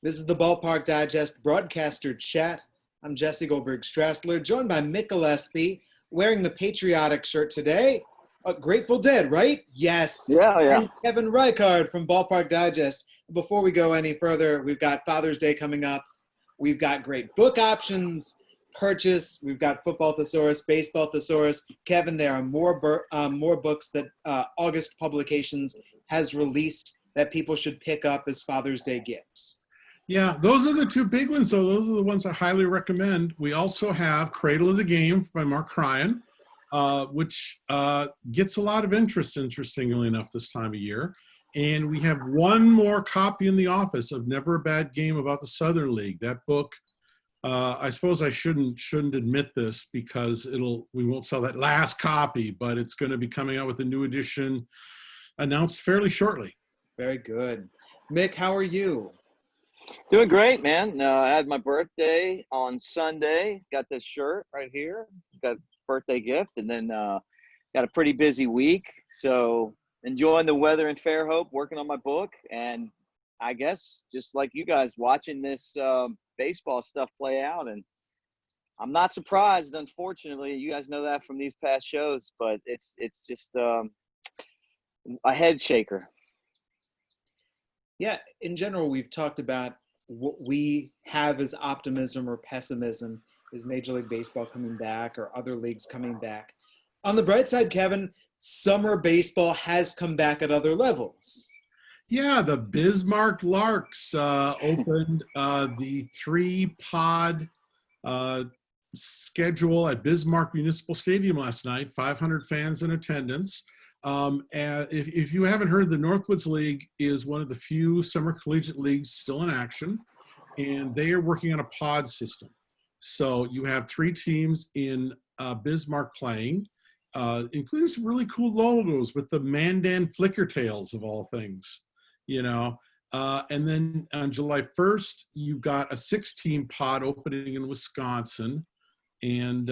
This is the Ballpark Digest Broadcaster Chat. I'm Jesse Goldberg-Strassler, joined by Mick Gillispie, wearing the patriotic shirt today. Grateful Dead, right? Yes. Yeah. And Kevin Reichard from Ballpark Digest. Before we go any further, we've got Father's Day coming up. We've got great book options, purchase. We've got Football Thesaurus, Baseball Thesaurus. Kevin, there are more books that August Publications has released that people should pick up as Father's Day gifts. Yeah, those are the two big ones. So those are the ones I highly recommend. We also have Cradle of the Game by Mark Ryan, which gets a lot of interest, interestingly enough, this time of year. And we have one more copy in the office of Never a Bad Game about the Southern League. That book, I suppose I shouldn't admit this because we won't sell that last copy, but it's going to be coming out with a new edition announced fairly shortly. Very good. Mick, how are you? Doing great, man. I had my birthday on Sunday. Got this shirt right here. Got a birthday gift, and then got a pretty busy week. So enjoying the weather in Fairhope, working on my book, and I guess just like you guys, watching this baseball stuff play out. And I'm not surprised, unfortunately. You guys know that from these past shows, but it's just a head shaker. Yeah, in general, we've talked about what we have as optimism or pessimism. Is Major League Baseball coming back or other leagues coming back? On the bright side, Kevin, summer baseball has come back at other levels. Yeah, the Bismarck Larks opened the 3-pod schedule at Bismarck Municipal Stadium last night, 500 fans in attendance. If you haven't heard, the Northwoods League is one of the few summer collegiate leagues still in action, and they are working on a pod system. So you have 3 teams in Bismarck playing, including some really cool logos with the Mandan flicker tails of all things, you know. And then on July 1st, you've got a 6-team pod opening in Wisconsin. Just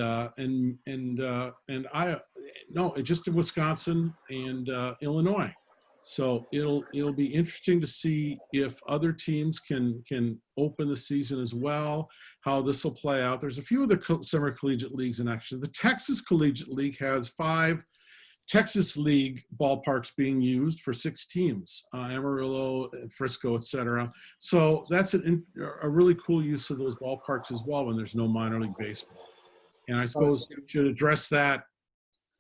in Wisconsin and Illinois. So it'll be interesting to see if other teams can open the season as well, how this will play out. There's a few other summer collegiate leagues in action. The Texas Collegiate League has 5 Texas League ballparks being used for 6 teams, Amarillo, Frisco, etc. So that's a really cool use of those ballparks as well when there's no minor league baseball. And I suppose we should address that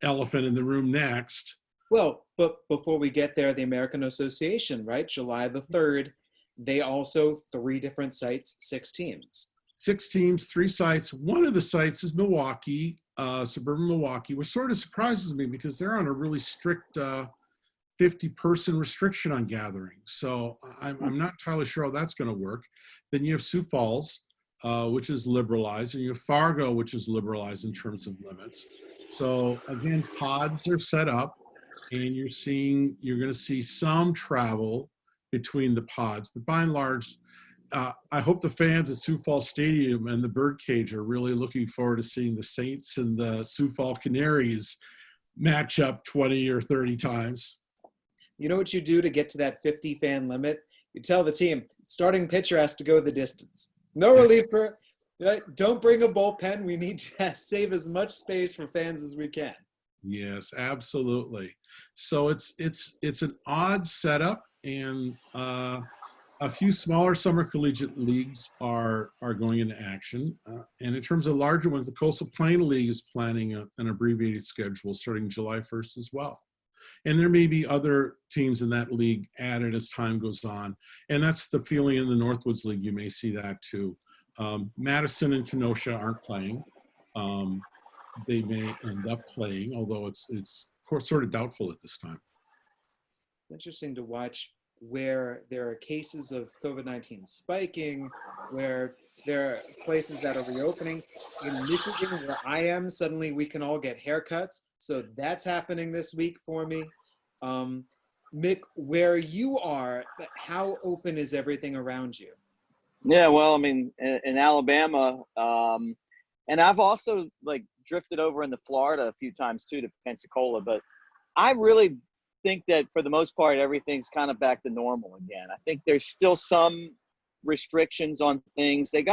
elephant in the room next. Well, but before we get there, the American Association, right? July the 3rd, they also 3 different sites, 6 teams. 6 teams, 3 sites. One of the sites is Milwaukee, suburban Milwaukee, which sort of surprises me because they're on a really strict 50-person restriction on gatherings. So I'm not entirely sure how that's going to work. Then you have Sioux Falls, which is liberalized, and you have Fargo, which is liberalized in terms of limits. So again, pods are set up, and you're going to see some travel between the pods. But by and large, I hope the fans at Sioux Falls Stadium and the Birdcage are really looking forward to seeing the Saints and the Sioux Falls Canaries match up 20 or 30 times. You know what you do to get to that 50-fan limit? You tell the team, starting pitcher has to go the distance. No reliever. Right? Don't bring a bullpen. We need to save as much space for fans as we can. Yes, absolutely. So it's an odd setup, and a few smaller summer collegiate leagues are going into action. And in terms of larger ones, the Coastal Plain League is planning an abbreviated schedule starting July 1st as well. And there may be other teams in that league added as time goes on. And that's the feeling in the Northwoods League. You may see that too. Madison and Kenosha aren't playing. They may end up playing, although it's sort of doubtful at this time. Interesting to watch where there are cases of COVID-19 spiking, where there are places that are reopening. In Michigan, where I am, suddenly we can all get haircuts. So that's happening this week for me. Mick, where you are, how open is everything around you? Yeah, well, I mean, in Alabama, and I've also drifted over into Florida a few times too, to Pensacola, but I really think that for the most part, everything's kind of back to normal again. I think there's still some restrictions on things. They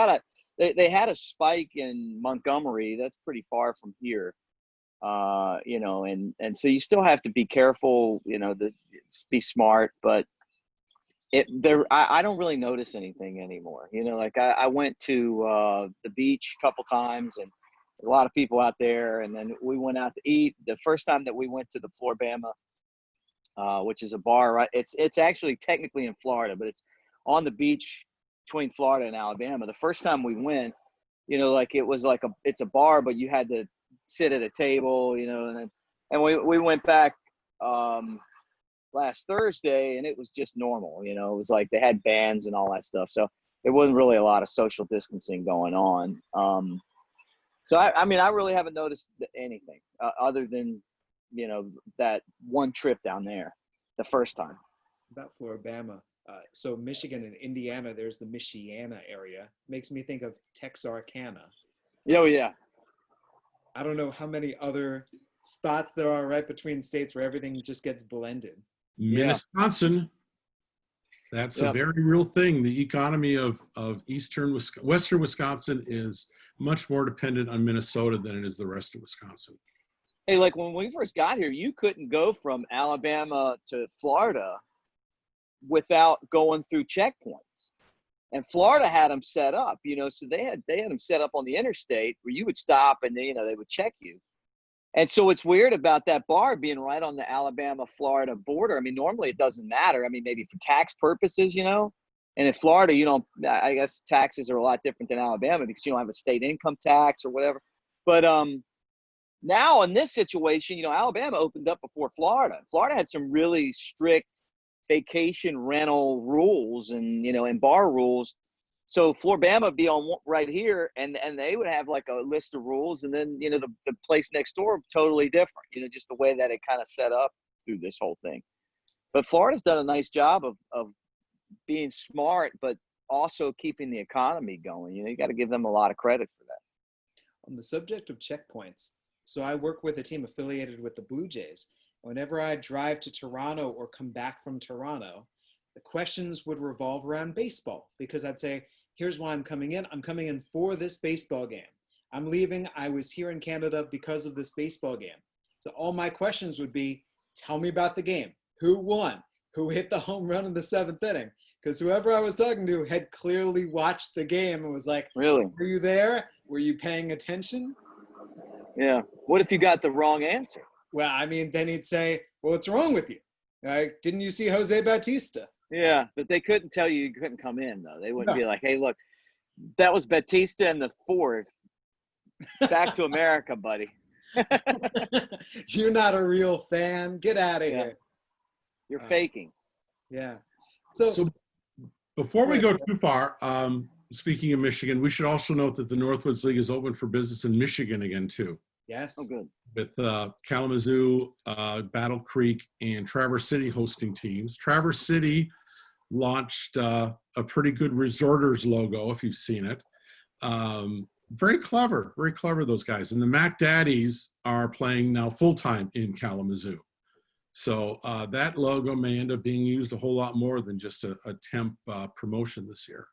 had a spike in Montgomery. That's pretty far from here. You know, and so you still have to be careful, you know, be smart, but I don't really notice anything anymore. You know, like I went to the beach a couple times, and a lot of people out there, and then we went out to eat. The first time that we went to the Flor-Bama, which is a bar, right? It's actually technically in Florida, but it's on the beach between Florida and Alabama. The first time we went, you know, like it was like it's a bar, but you had to sit at a table, you know, and we went back last Thursday, and it was just normal, you know. It was like they had bands and all that stuff, so it wasn't really a lot of social distancing going on. So I mean, I really haven't noticed anything other than, you know, that one trip down there the first time. About Floribama. So Michigan and Indiana, there's the Michiana area. Makes me think of Texarkana. Oh, yeah. I don't know how many other spots there are right between states where everything just gets blended. Wisconsin. That's a very real thing. The economy of western Wisconsin is much more dependent on Minnesota than it is the rest of Wisconsin. Hey, like when we first got here, you couldn't go from Alabama to Florida without going through checkpoints. And Florida had them set up, you know, so they had them set up on the interstate where you would stop and they would check you. And so it's weird about that bar being right on the Alabama-Florida border. I mean, normally it doesn't matter. I mean, maybe for tax purposes, you know. And in Florida, you don't, I guess taxes are a lot different than Alabama because you don't have a state income tax or whatever. But now in this situation, you know, Alabama opened up before Florida. Florida had some really strict vacation rental rules and, you know, and bar rules. So Flor-Bama would be on right here, and they would have like a list of rules, and then, you know, the place next door totally different, you know, just the way that it kind of set up through this whole thing. But Florida's done a nice job of being smart, but also keeping the economy going. You know, you got to give them a lot of credit for that. On the subject of checkpoints, so I work with a team affiliated with the Blue Jays. Whenever I drive to Toronto or come back from Toronto, the questions would revolve around baseball, because I'd say, here's why I'm coming in. I'm coming in for this baseball game. I'm leaving. I was here in Canada because of this baseball game. So all my questions would be, tell me about the game. Who won? Who hit the home run in the 7th inning? Because whoever I was talking to had clearly watched the game and was like, really? Were you there? Were you paying attention? Yeah. What if you got the wrong answer? Well, I mean, then he'd say, well, what's wrong with you? Didn't you see Jose Bautista? Yeah, but they couldn't tell you couldn't come in, though. They wouldn't be like, hey, look, that was Bautista in the 4th. Back to America, buddy. You're not a real fan. Get out of here. You're faking. Yeah. So before we go too far, speaking of Michigan, we should also note that the Northwoods League is open for business in Michigan again, too. Yes. Oh, good. With Kalamazoo, Battle Creek, and Traverse City hosting teams. Traverse City launched a pretty good Resorters logo, if you've seen it. Very clever, those guys. And the Mac Daddies are playing now full-time in Kalamazoo. So that logo may end up being used a whole lot more than just a temp promotion this year.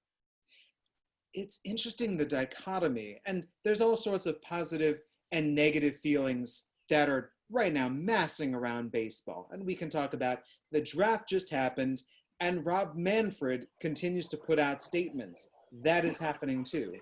It's interesting, the dichotomy. And there's all sorts of positive and negative feelings that are right now massing around baseball. And we can talk about the draft just happened, and Rob Manfred continues to put out statements. That is happening too.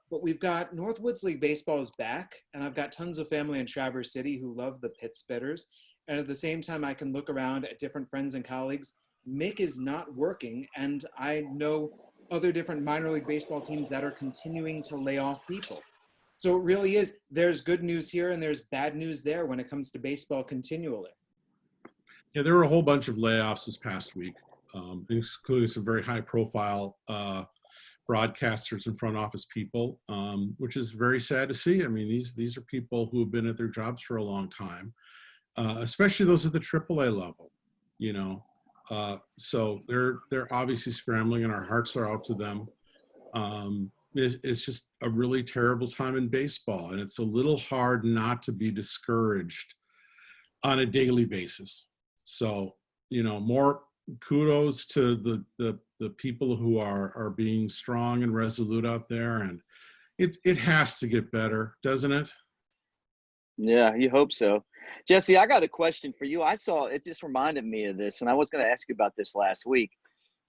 But we've got Northwoods League baseball is back, and I've got tons of family in Traverse City who love the Pit Spitters. And at the same time, I can look around at different friends and colleagues. Mick is not working, and I know other different minor league baseball teams that are continuing to lay off people. So it really is, there's good news here and there's bad news there when it comes to baseball continually. Yeah, there were a whole bunch of layoffs this past week, including some very high profile broadcasters and front office people, which is very sad to see. I mean, these are people who have been at their jobs for a long time, especially those at the AAA level, you know. So they're obviously scrambling, and our hearts are out to them. It's just a really terrible time in baseball, and it's a little hard not to be discouraged on a daily basis. So, you know, more kudos to the the people who are being strong and resolute out there, and it has to get better, doesn't it? Yeah, you hope so. Jesse, I got a question for you. I saw it, just reminded me of this, and I was going to ask you about this last week.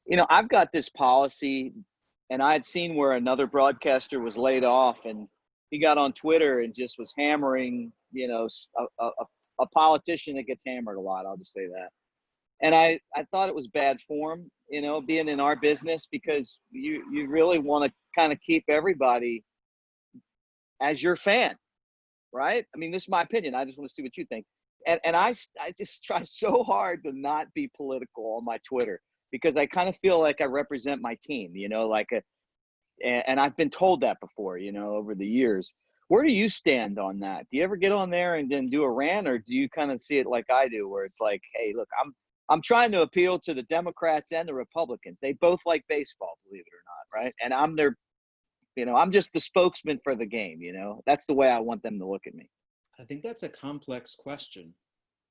You know, I've got this policy, and I had seen where another broadcaster was laid off, and he got on Twitter and just was hammering, you know, a politician that gets hammered a lot. I'll just say that. And I thought it was bad form, you know, being in our business, because you really want to kind of keep everybody as your fan, right? I mean, this is my opinion. I just want to see what you think. And I just try so hard to not be political on my Twitter, because I kind of feel like I represent my team, you know, and I've been told that before, you know, over the years. Where do you stand on that? Do you ever get on there and then do a rant, or do you kind of see it like I do, where it's like, hey, look, I'm trying to appeal to the Democrats and the Republicans. They both like baseball, believe it or not, right? And I'm their, you know, I'm just the spokesman for the game, you know. That's the way I want them to look at me. I think that's a complex question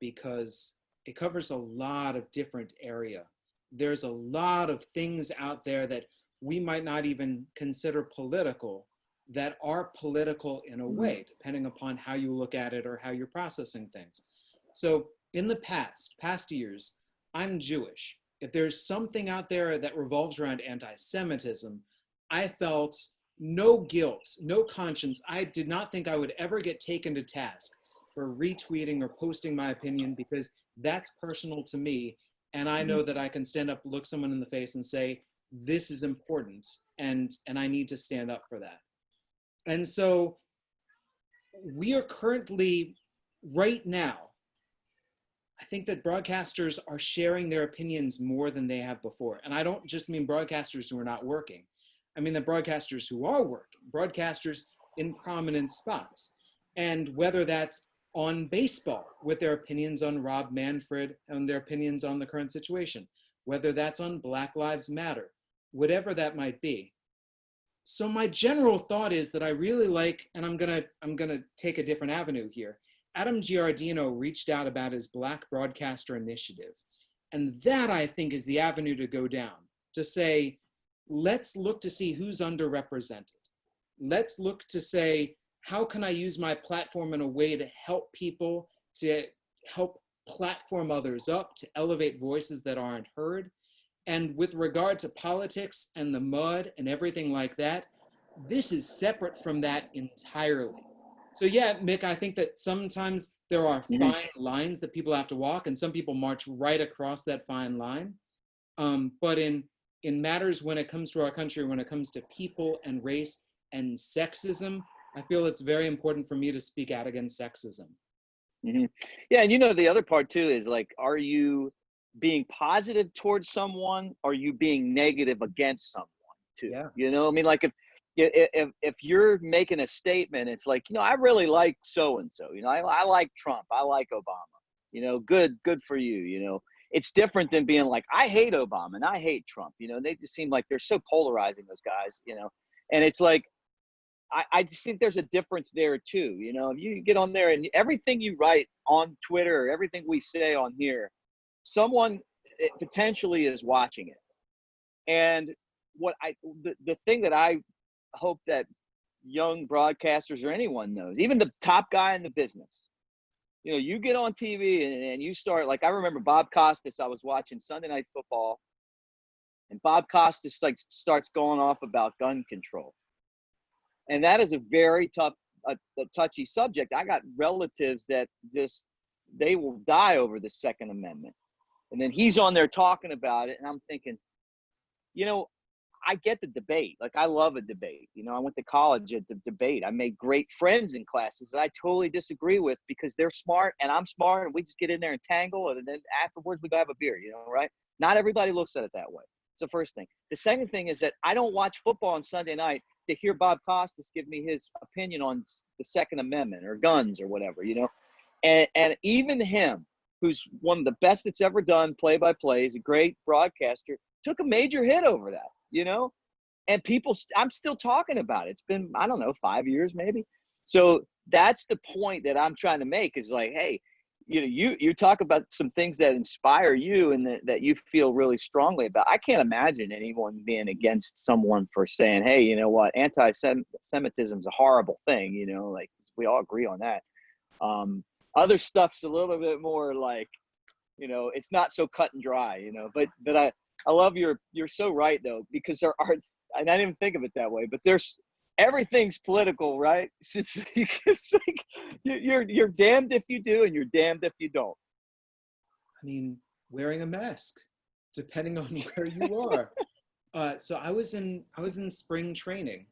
because it covers a lot of different area. There's a lot of things out there that we might not even consider political that are political in a way, depending upon how you look at it or how you're processing things. So in the past years, I'm Jewish. If there's something out there that revolves around anti-Semitism, I felt no guilt, no conscience. I did not think I would ever get taken to task for retweeting or posting my opinion, because that's personal to me. And I know that I can stand up, look someone in the face and say, this is important, and I need to stand up for that. And so we are currently, right now, I think that broadcasters are sharing their opinions more than they have before. And I don't just mean broadcasters who are not working. I mean the broadcasters who are working, broadcasters in prominent spots. And whether that's on baseball with their opinions on Rob Manfred and their opinions on the current situation, whether that's on Black Lives Matter, whatever that might be. So my general thought is that I really like, and I'm gonna take a different avenue here. Adam Giardino reached out about his Black Broadcaster Initiative. And that, I think, is the avenue to go down, to say, let's look to see who's underrepresented. Let's look to say, how can I use my platform in a way to help people, to help platform others up, to elevate voices that aren't heard? And with regard to politics and the mud and everything like that, this is separate from that entirely. So yeah, Mick, I think that sometimes there are fine lines that people have to walk, and some people march right across that fine line. But in matters when it comes to our country, when it comes to people and race and sexism, I feel it's very important for me to speak out against sexism. Yeah, and you know, the other part too is like, are you being positive towards someone, or are you being negative against someone too? Yeah. You know, I mean, like if you're making a statement, it's like, you know, I really like so and so. You know, I like Trump, I like Obama. You know, good for you. You know, it's different than being like, I hate Obama and I hate Trump. You know, they just seem like they're so polarizing, those guys. You know, and it's like, I just think there's a difference there too. You know, if you get on there and everything you write on Twitter, everything we say on here, someone potentially is watching it. And the thing that I hope that young broadcasters or anyone knows, even the top guy in the business, you know, you get on TV and you start, like, I remember Bob Costas, I was watching Sunday Night Football, and Bob Costas like starts going off about gun control. And that is a very tough, a touchy subject. I got relatives that just, they will die over the Second Amendment. And then he's on there talking about it. And I'm thinking, you know, I get the debate. Like, I love a debate. You know, I went to college at the debate. I made great friends in classes that I totally disagree with, because they're smart and I'm smart, and we just get in there and tangle. And then afterwards we go have a beer, you know, right? Not everybody looks at it that way. It's the first thing. The second thing is that I don't watch football on Sunday night to hear Bob Costas give me his opinion on the Second Amendment or guns or whatever, you know? And even him, who's one of the best that's ever done play-by-play, is a great broadcaster, took a major hit over that, you know? And people, I'm still talking about it. It's been, I don't know, 5 years maybe. So that's the point that I'm trying to make, is like, hey, you talk about some things that inspire you and that you feel really strongly about. I can't imagine anyone being against someone for saying, hey, you know what, anti-Semitism is a horrible thing. Like we all agree on that. Other stuff's a little bit more like, it's not so cut and dry, but I love you're so right though, because there are, and I didn't even think of it that way, but everything's political, right? It's like you're damned if you do and you're damned if you don't. I mean, wearing a mask, depending on where you are. So I was in spring training,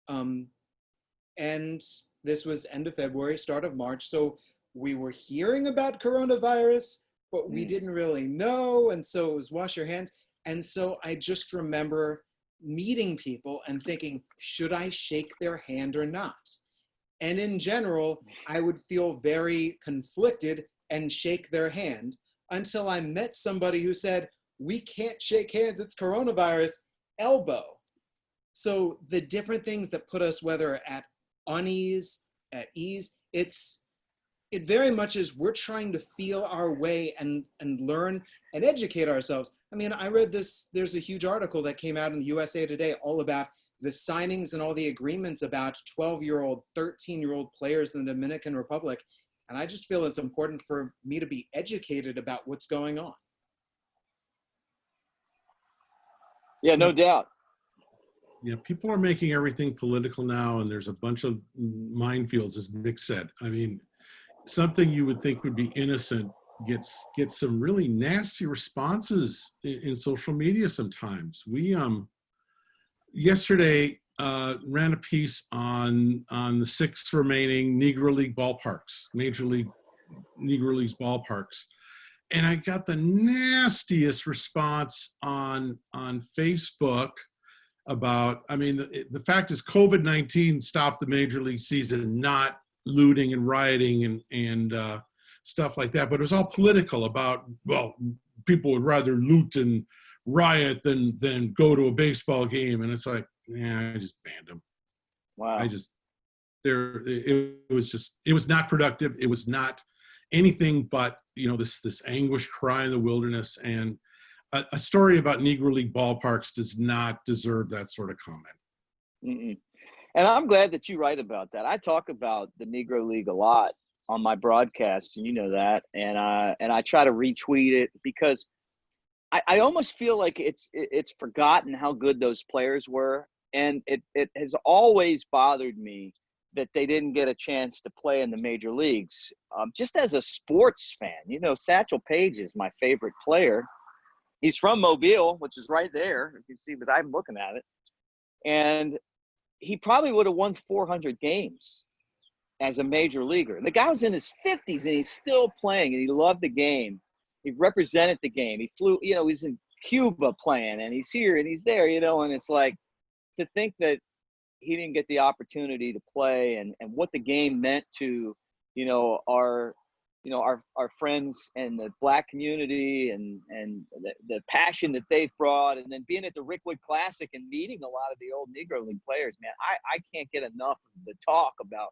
and this was end of February, start of March. So we were hearing about coronavirus, but we didn't really know. And so it was wash your hands. And so I just remember meeting people and thinking, should I shake their hand or not? And in general, I would feel very conflicted and shake their hand until I met somebody who said, we can't shake hands, it's coronavirus, elbow. So the different things that put us, whether at unease, at ease, it very much is we're trying to feel our way and learn and educate ourselves. I mean, I read this, there's a huge article that came out in the USA Today all about the signings and all the agreements about 12-year-old, 13-year-old players in the Dominican Republic. And I just feel it's important for me to be educated about what's going on. Yeah, no doubt. Yeah, people are making everything political now, and there's a bunch of minefields, as Mick said. I mean, something you would think would be innocent gets some really nasty responses in social media sometimes. We yesterday ran a piece on the 6 remaining Negro League ballparks, Major League Negro Leagues ballparks, and I got the nastiest response on Facebook about, I mean, the fact is COVID-19 stopped the Major League season, not looting and rioting and stuff like that. But it was all political about, well, people would rather loot and riot than go to a baseball game. And it's like, yeah, I just banned them. Wow. It was not productive. It was not anything but, this anguish cry in the wilderness. And a story about Negro League ballparks does not deserve that sort of comment. Mm-mm. And I'm glad that you write about that. I talk about the Negro League a lot on my broadcast, and you know that. And I try to retweet it because I almost feel like it's forgotten how good those players were. And it has always bothered me that they didn't get a chance to play in the major leagues. Just as a sports fan, Satchel Paige is my favorite player. He's from Mobile, which is right there. If you see, but I'm looking at it. And he probably would have won 400 games as a major leaguer. The guy was in his 50s and he's still playing, and he loved the game. He represented the game. He flew, he's in Cuba playing, and he's here and he's there, and it's like, to think that he didn't get the opportunity to play and what the game meant to, our friends and the Black community and the passion that they've brought, and then being at the Rickwood Classic and meeting a lot of the old Negro League players, man, I can't get enough of the talk about,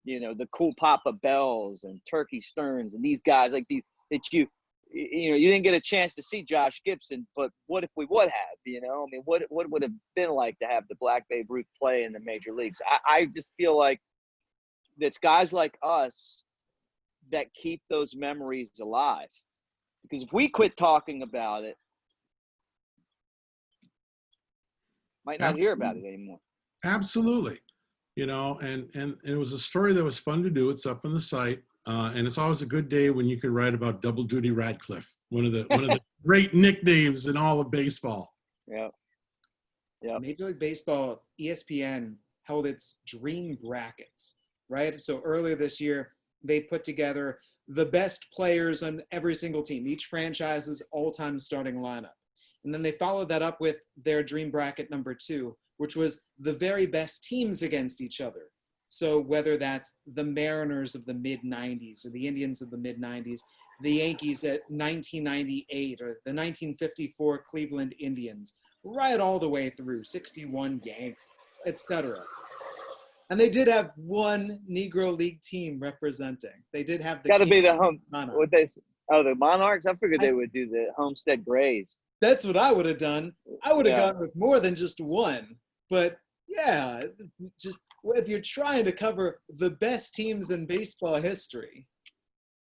the cool Papa Bells and Turkey Stearns and these guys like these that you didn't get a chance to see Josh Gibson, but what if we would have, what would have been like to have the Black Babe Ruth play in the major leagues? I just feel like it's guys like us that keep those memories alive, because if we quit talking about it, might not hear about it anymore. Absolutely. And it was a story that was fun to do. It's up on the site. And it's always a good day when you can write about Double Duty Radcliffe, one of the great nicknames in all of baseball. Yeah. Yeah. Major League Baseball, ESPN held its dream brackets, right? So earlier this year, they put together the best players on every single team, each franchise's all-time starting lineup. And then they followed that up with their dream bracket number 2, which was the very best teams against each other. So whether that's the Mariners of the mid-90s or the Indians of the mid-90s, the Yankees at 1998 or the 1954 Cleveland Indians, right all the way through 61 Yanks, etc. And they did have one Negro League team representing. They did have the Got to be the Monarchs. the Monarchs. I figured they I- would do the Homestead Grays. That's what I would have done. I would have Yeah. gone with more than just one. But yeah, just if you're trying to cover the best teams in baseball history,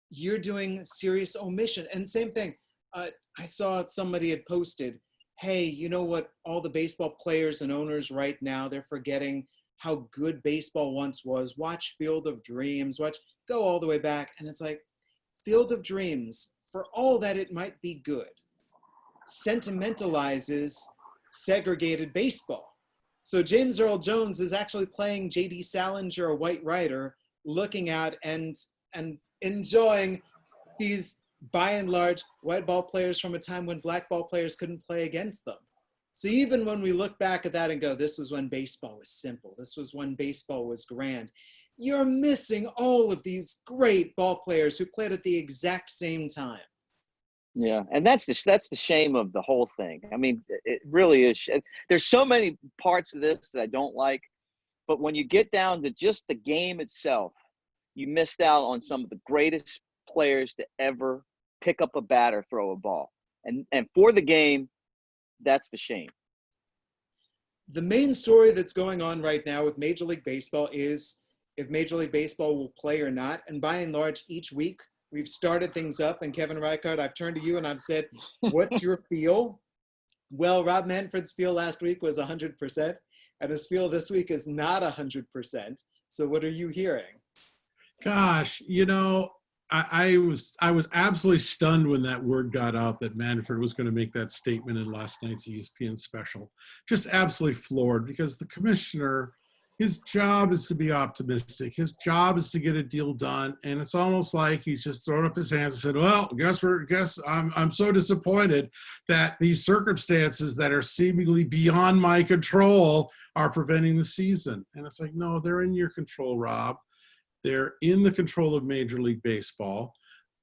you're doing serious omission. And same thing, I saw somebody had posted, hey, you know what all the baseball players and owners right now, they're forgetting how good baseball once was. Watch Field of Dreams, go all the way back. And it's like, Field of Dreams, for all that it might be good, sentimentalizes segregated baseball. So James Earl Jones is actually playing J.D. Salinger, a white writer, looking at and enjoying these, by and large, white ball players from a time when black ball players couldn't play against them. So even when we look back at that and go, this was when baseball was simple, this was when baseball was grand, you're missing all of these great ball players who played at the exact same time. Yeah, and that's the shame of the whole thing. I mean, it really is. There's so many parts of this that I don't like, but when you get down to just the game itself, you missed out on some of the greatest players to ever pick up a bat or throw a ball. And for the game, that's the shame. The main story that's going on right now with Major League Baseball is if Major League Baseball will play or not. And by and large, each week, we've started things up. And Kevin Reichard, I've turned to you and I've said, what's your feel? Well, Rob Manfred's feel last week was 100%. And his feel this week is not 100%. So what are you hearing? Gosh, I was absolutely stunned when that word got out that Manfred was going to make that statement in last night's ESPN special. Just absolutely floored, because the commissioner, his job is to be optimistic. His job is to get a deal done, and it's almost like he's just thrown up his hands and said, "Well, I'm so disappointed that these circumstances that are seemingly beyond my control are preventing the season." And it's like, no, they're in your control, Rob. They're in the control of Major League Baseball.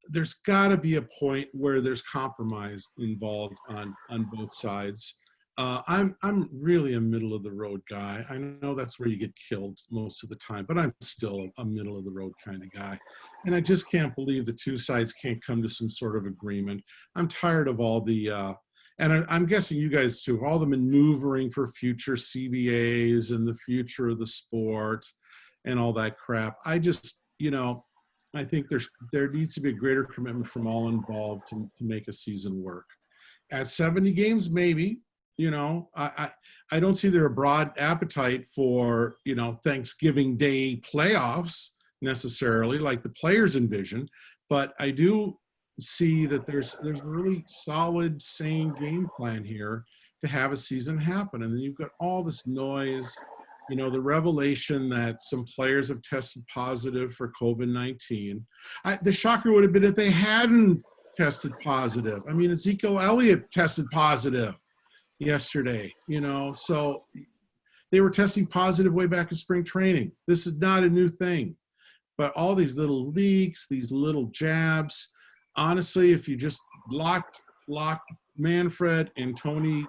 There's got to be a point where there's compromise involved on both sides. I'm really a middle of the road guy. I know that's where you get killed most of the time, but I'm still a middle of the road kind of guy. And I just can't believe the two sides can't come to some sort of agreement. I'm tired of all the, and I'm guessing you guys too, all the maneuvering for future CBAs and the future of the sport and all that crap. I just, I think there needs to be a greater commitment from all involved to make a season work. At 70 games, maybe, I don't see there a broad appetite for, Thanksgiving Day playoffs necessarily, like the players envision, but I do see that there's a really solid, sane game plan here to have a season happen. And then you've got all this noise, the revelation that some players have tested positive for COVID-19. The shocker would have been if they hadn't tested positive. I mean, Ezekiel Elliott tested positive yesterday, so they were testing positive way back in spring training. This is not a new thing, but all these little leaks, these little jabs, honestly, if you just locked Manfred and Tony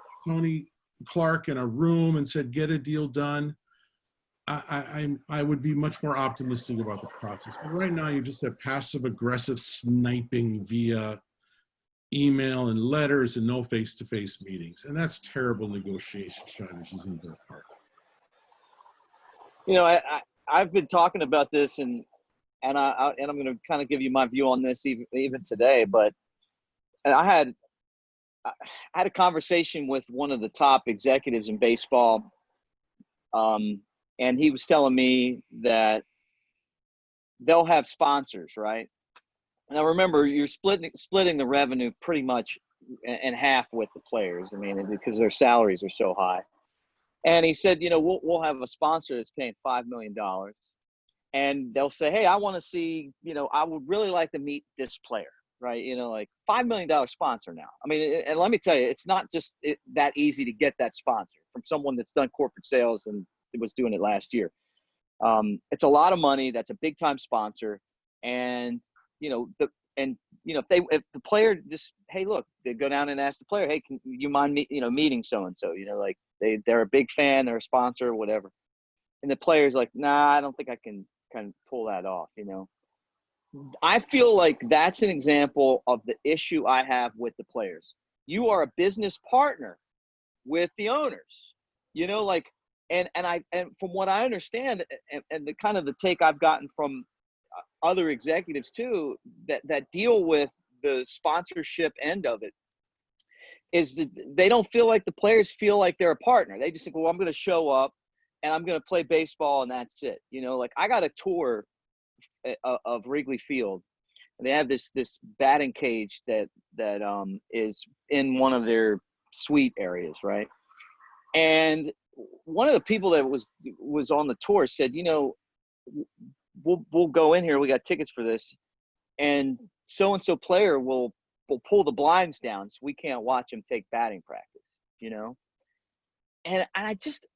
Clark in a room and said, get a deal done, I would be much more optimistic about the process. But right now, you just have passive-aggressive sniping via email and letters and no face-to-face meetings, and that's terrible negotiation strategies in Ballpark. I've been talking about this, and I'm going to kind of give you my view on this even today. But I had a conversation with one of the top executives in baseball. And he was telling me that they'll have sponsors, right? Now, remember, you're splitting the revenue pretty much in half with the players. I mean, because their salaries are so high. And he said, we'll have a sponsor that's paying $5 million. And they'll say, hey, I want to see, I would really like to meet this player, right? Like $5 million sponsor now. I mean, and let me tell you, it's not just that easy to get that sponsor from someone that's done corporate sales and was doing it last year. It's a lot of money. That's a big time sponsor. And, if the player just, hey, look, they go down and ask the player, hey, can you mind meeting so-and-so, like they're a big fan, they're a sponsor, whatever. And the player's like, nah, I don't think I can kind of pull that off, I feel like that's an example of the issue I have with the players. You are a business partner with the owners, and from what I understand, and the kind of the take I've gotten from other executives too, that deal with the sponsorship end of it, is that they don't feel like the players feel like they're a partner. They just think, well, I'm going to show up and I'm going to play baseball and that's it. Like I got a tour of Wrigley Field, and they have this batting cage that is in one of their suite areas, right? And one of the people that was on the tour said, we'll go in here. We got tickets for this, and so player will pull the blinds down so we can't watch him take batting practice. And I just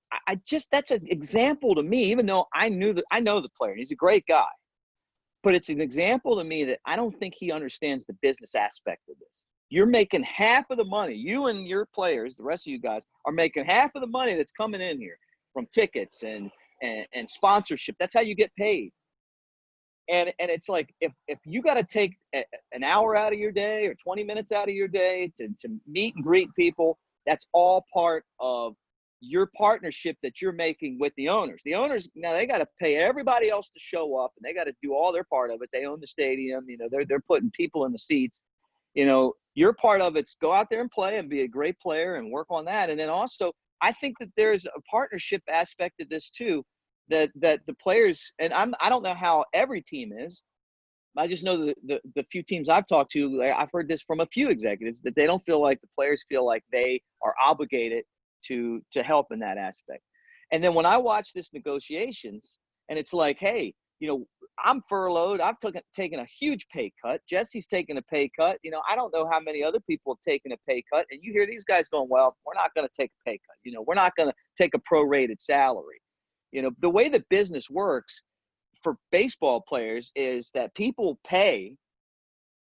that's an example to me. Even though I know the player, and he's a great guy. But it's an example to me that I don't think he understands the business aspect of this. You're making half of the money. You and your players, the rest of you guys, are making half of the money that's coming in here from tickets and sponsorship. That's how you get paid. And it's like if you got to take an hour out of your day or 20 minutes out of your day to meet and greet people, that's all part of your partnership that you're making with the owners. The owners, now they got to pay everybody else to show up, and they got to do all their part of it. They own the stadium, they're putting people in the seats. Your part of it's go out there and play and be a great player and work on that. And then also, I think that there's a partnership aspect of this too, that the players, and I don't know how every team is. I just know the few teams I've talked to, I've heard this from a few executives, that they don't feel like the players feel like they are obligated to help in that aspect. And then when I watch this negotiations, and it's like, hey, I'm furloughed. I've taken a huge pay cut. Jesse's taken a pay cut. I don't know how many other people have taken a pay cut. And you hear these guys going, well, we're not going to take a pay cut. We're not going to take a prorated salary. The way that business works for baseball players is that people pay.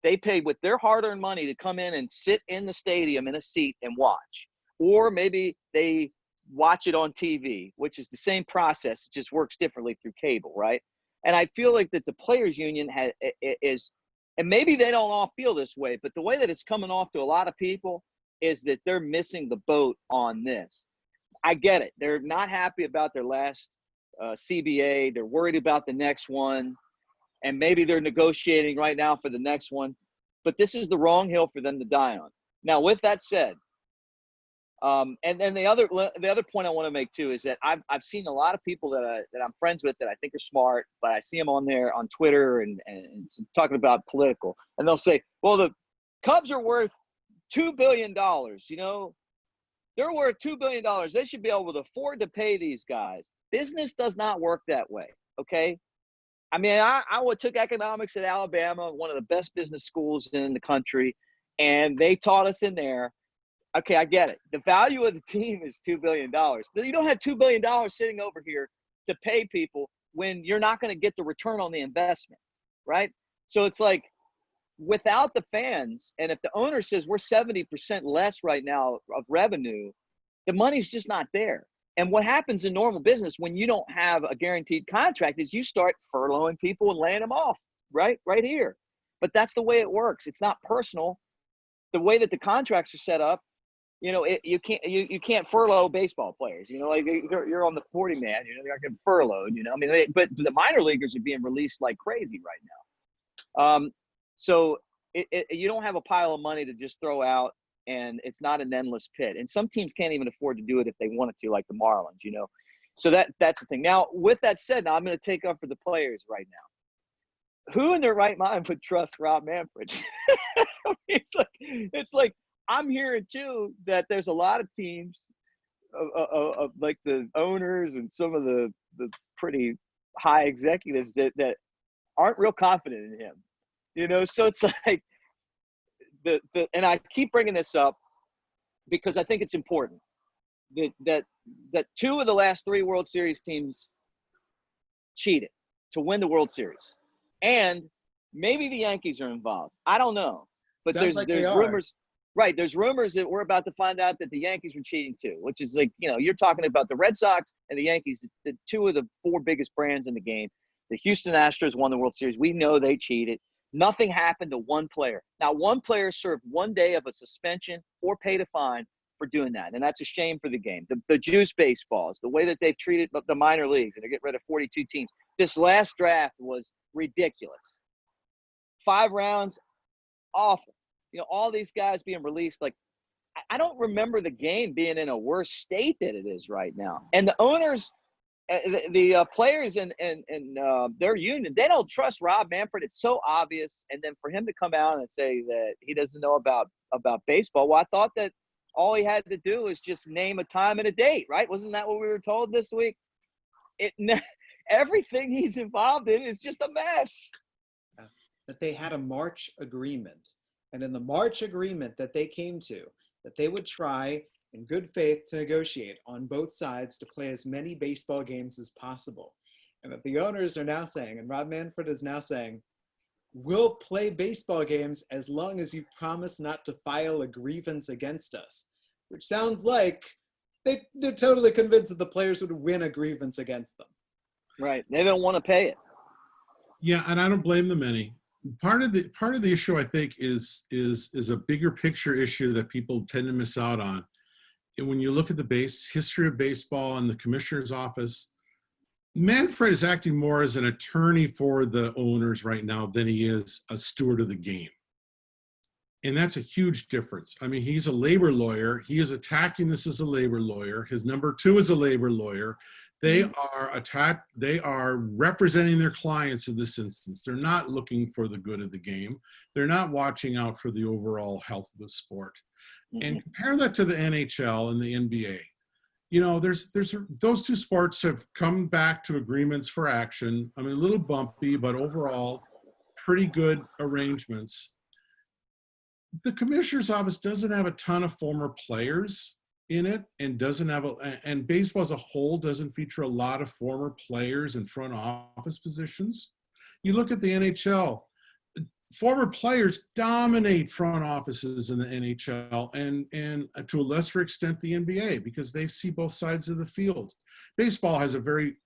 They pay with their hard-earned money to come in and sit in the stadium in a seat and watch. Or maybe they watch it on TV, which is the same process. It just works differently through cable, right? And I feel like that the players union is, and maybe they don't all feel this way, but the way that it's coming off to a lot of people is that they're missing the boat on this. I get it. They're not happy about their last CBA. They're worried about the next one. And maybe they're negotiating right now for the next one. But this is the wrong hill for them to die on. Now, with that said, and then the other point I want to make too is that I've seen a lot of people that I'm friends with that I think are smart, but I see them on there on Twitter and talking about political, and they'll say, well, the Cubs are worth $2 billion. They're worth $2 billion. They should be able to afford to pay these guys. Business does not work that way. Okay. I mean, I took economics at Alabama, one of the best business schools in the country, and they taught us in there. Okay, I get it. The value of the team is $2 billion. You don't have $2 billion sitting over here to pay people when you're not going to get the return on the investment, right? So it's like without the fans, and if the owner says we're 70% less right now of revenue, the money's just not there. And what happens in normal business when you don't have a guaranteed contract is you start furloughing people and laying them off right here. But that's the way it works. It's not personal. The way that the contracts are set up, you can't furlough baseball players. Like you're on the 40 man. They're getting furloughed. I mean, but the minor leaguers are being released like crazy right now. So you don't have a pile of money to just throw out, and it's not an endless pit. And some teams can't even afford to do it if they wanted to, like the Marlins. So that's the thing. Now, with that said, now I'm going to take up for the players right now. Who in their right mind would trust Rob Manfred? It's like I'm hearing too that there's a lot of teams of like the owners and some of the pretty high executives that aren't real confident in him. So it's like and I keep bringing this up because I think it's important that two of the last three World Series teams cheated to win the World Series. And maybe the Yankees are involved. I don't know. But Sounds like there's they are. rumors. Right. There's rumors that we're about to find out that the Yankees were cheating too, which is like, you're talking about the Red Sox and the Yankees, the two of the four biggest brands in the game. The Houston Astros won the World Series. We know they cheated. Nothing happened to one player. Now, one player served 1 day of a suspension or paid a fine for doing that. And that's a shame for the game. The juice baseballs, the way that they've treated the minor leagues, and they're getting rid of 42 teams. This last draft was ridiculous. 5 rounds, awful. All these guys being released, like, I don't remember the game being in a worse state than it is right now. And the owners, the players and their union, they don't trust Rob Manfred. It's so obvious. And then for him to come out and say that he doesn't know about baseball, well, I thought that all he had to do is just name a time and a date, right? Wasn't that what we were told this week? Everything he's involved in is just a mess. That they had a March agreement. And in the March agreement that they came to, that they would try in good faith to negotiate on both sides to play as many baseball games as possible. And that the owners are now saying, and Rob Manfred is now saying, we'll play baseball games as long as you promise not to file a grievance against us. Which sounds like they're totally convinced that the players would win a grievance against them. Right. They don't want to pay it. Yeah, and I don't blame them any. Part of the issue, I think, is a bigger picture issue that people tend to miss out on. And when you look at the history of baseball and the commissioner's office, Manfred is acting more as an attorney for the owners right now than he is a steward of the game. And that's a huge difference. I mean, he's a labor lawyer. He is attacking this as a labor lawyer. His number 2 is a labor lawyer. They are representing their clients in this instance. They're not looking for the good of the game. They're not watching out for the overall health of the sport. And compare that to the NHL and the NBA. There's those two sports have come back to agreements for action. I mean, a little bumpy, but overall pretty good arrangements. The commissioner's office doesn't have a ton of former players in it, and and baseball as a whole doesn't feature a lot of former players in front office positions. You look at the NHL, former players dominate front offices in the NHL and to a lesser extent the NBA, because they see both sides of the field. Baseball has a very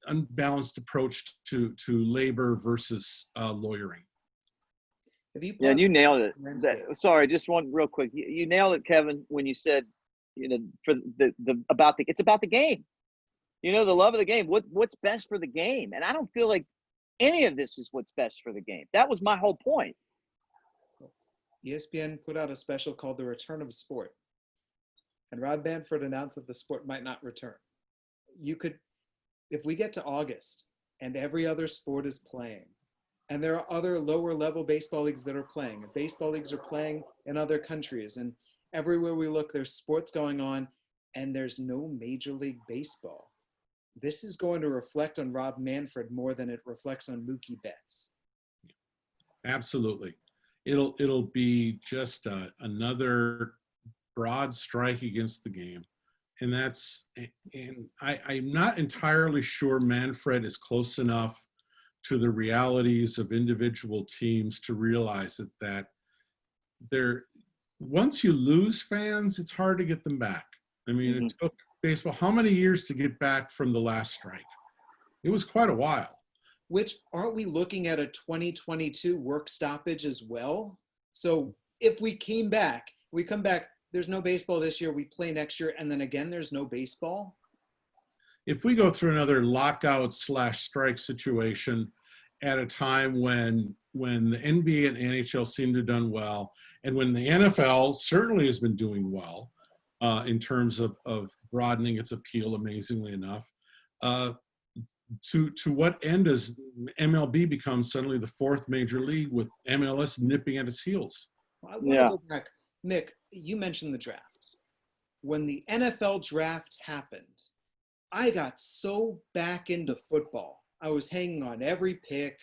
unbalanced approach to labor versus lawyering. Yeah, and you nailed it. Sorry, just one real quick. You nailed it, Kevin, when you said, for it's about the game. The love of the game. What's best for the game? And I don't feel like any of this is what's best for the game. That was my whole point. ESPN put out a special called The Return of Sport. And Rob Manfred announced that the sport might not return. If we get to August and every other sport is playing, and there are other lower level baseball leagues that are playing, and baseball leagues are playing in other countries, and everywhere we look, there's sports going on, and there's no Major League Baseball. This is going to reflect on Rob Manfred more than it reflects on Mookie Betts. Absolutely. It'll be just another broad strike against the game. And I'm not entirely sure Manfred is close enough to the realities of individual teams to realize that once you lose fans, it's hard to get them back. I mean, It took baseball how many years to get back from the last strike? It was quite a while. Which, aren't we looking at a 2022 work stoppage as well? So if we come back, there's no baseball this year, we play next year, and then again, there's no baseball? If we go through another lockout/strike situation at a time when the NBA and NHL seem to have done well, and when the NFL certainly has been doing well in terms of broadening its appeal, amazingly enough, to what end does MLB become suddenly the 4th major league with MLS nipping at its heels? I want to go back. Mick, you mentioned the draft. When the NFL draft happened, I got so back into football. I was hanging on every pick.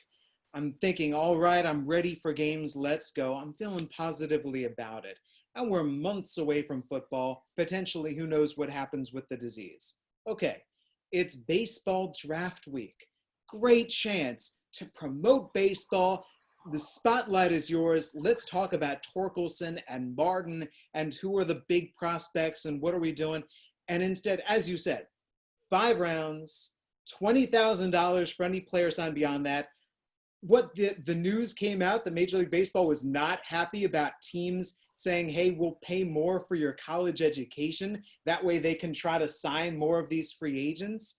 I'm thinking, all right, I'm ready for games. Let's go. I'm feeling positively about it. And we're months away from football. Potentially, who knows what happens with the disease. Okay, it's baseball draft week. Great chance to promote baseball, the spotlight is yours. Let's talk about Torkelson and Martin and who are the big prospects and what are we doing? And instead, as you said, 5 rounds, $20,000 for any player signed beyond that. What the news came out that Major League Baseball was not happy about teams saying, hey, we'll pay more for your college education. That way they can try to sign more of these free agents.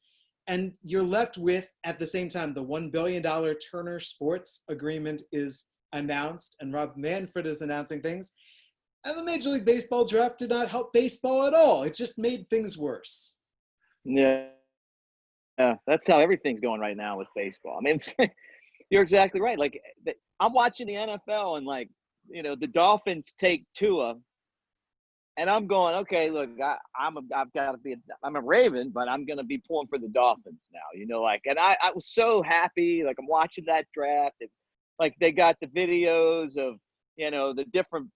And you're left with, at the same time, the $1 billion Turner Sports agreement is announced, and Rob Manfred is announcing things. And the Major League Baseball draft did not help baseball at all. It just made things worse. Yeah, that's how everything's going right now with baseball. I mean, you're exactly right. Like, I'm watching the NFL and, like, you know, the Dolphins take Tua, and I'm going, okay, look, I'm a Raven, but I'm going to be pulling for the Dolphins now, you know, like, and I was so happy. Like, I'm watching that draft. And, like, they got the videos of, you know, the different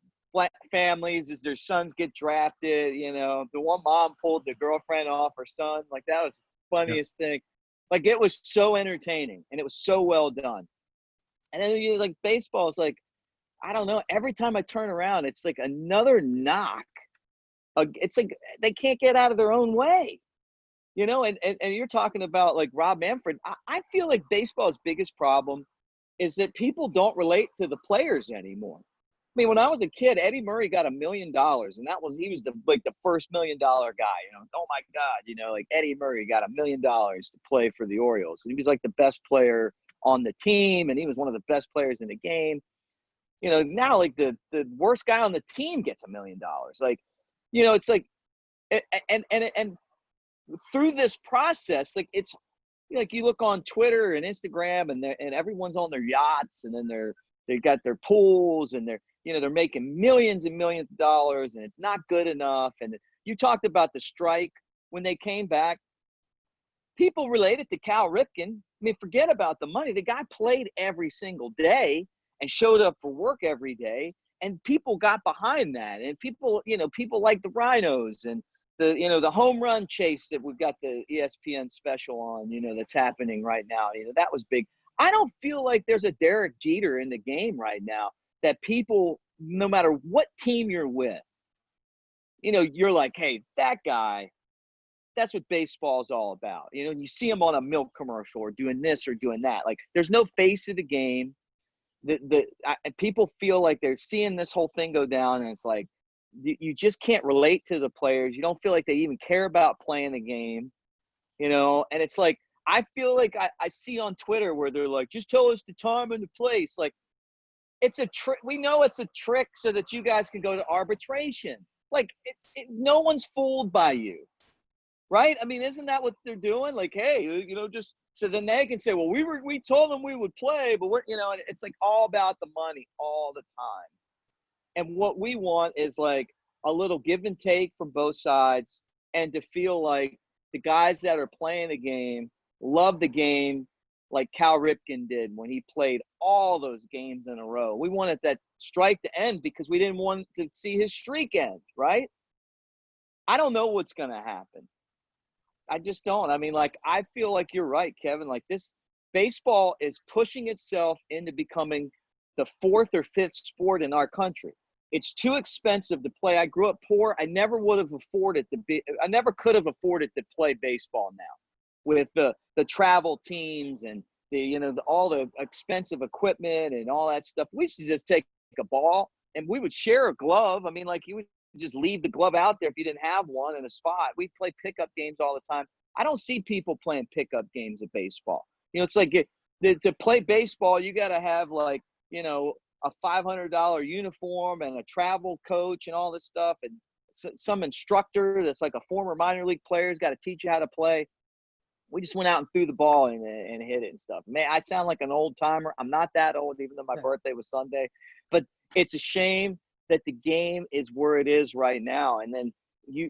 families as their sons get drafted. You know, the one mom pulled the girlfriend off her son. Like, that was the funniest thing. Like, it was so entertaining, and it was so well done. And then, you know, like, baseball is like, I don't know, every time I turn around, it's like another knock. It's like they can't get out of their own way, you know, and you're talking about, like, Rob Manfred. I feel like baseball's biggest problem is that people don't relate to the players anymore. I mean, when I was a kid, Eddie Murray got $1 million, and he was the first $1 million guy, you know. Oh my God, you know, like, Eddie Murray got $1 million to play for the Orioles. He was like the best player on the team, and he was one of the best players in the game. You know, now, like, the worst guy on the team gets $1 million. Like, you know, it's like, and through this process, like, it's like, you look on Twitter and Instagram, and everyone's on their yachts, and then they got their pools, and they're making millions and millions of dollars, and it's not good enough. And you talked about the strike when they came back. People related to Cal Ripken. I mean, forget about the money. The guy played every single day and showed up for work every day. And people got behind that, and people like the Rhinos and the home run chase that we've got the ESPN special on, you know, that's happening right now. You know, that was big. I don't feel like there's a Derek Jeter in the game right now that people, no matter what team you're with, you know, you're like, hey, that guy, that's what baseball is all about. You know, and you see him on a milk commercial or doing this or doing that. Like, there's no face of the game. People feel like they're seeing this whole thing go down, and it's like you just can't relate to the players. You don't feel like they even care about playing the game, you know. And it's like, I feel like I see on Twitter where they're like, just tell us the time and the place. Like, it's a trick. We know it's a trick so that you guys can go to arbitration. Like, no one's fooled by you, right? I mean, isn't that what they're doing? Like, hey, you know, just so then they can say, well, we told them we would play, but we're, you know, it's like all about the money all the time. And what we want is, like, a little give and take from both sides, and to feel like the guys that are playing the game love the game like Cal Ripken did when he played all those games in a row. We wanted that strike to end because we didn't want to see his streak end, right? I don't know what's going to happen. I just don't. I mean, like, I feel like you're right, Kevin. Like, this baseball is pushing itself into becoming the 4th or 5th sport in our country. It's too expensive to play. I grew up poor. I never could have afforded to play baseball now with the travel teams and all the expensive equipment and all that stuff. We should just take a ball and we would share a glove. I mean, like, you would just leave the glove out there if you didn't have one in a spot. We play pickup games all the time. I don't see people playing pickup games of baseball. You know, it's like to play baseball, you got to have, like, you know, a $500 uniform and a travel coach and all this stuff, and some instructor that's like a former minor league player has got to teach you how to play. We just went out and threw the ball and hit it and stuff. Man, I sound like an old timer. I'm not that old, even though my birthday was Sunday. But it's a shame that the game is where it is right now. And then you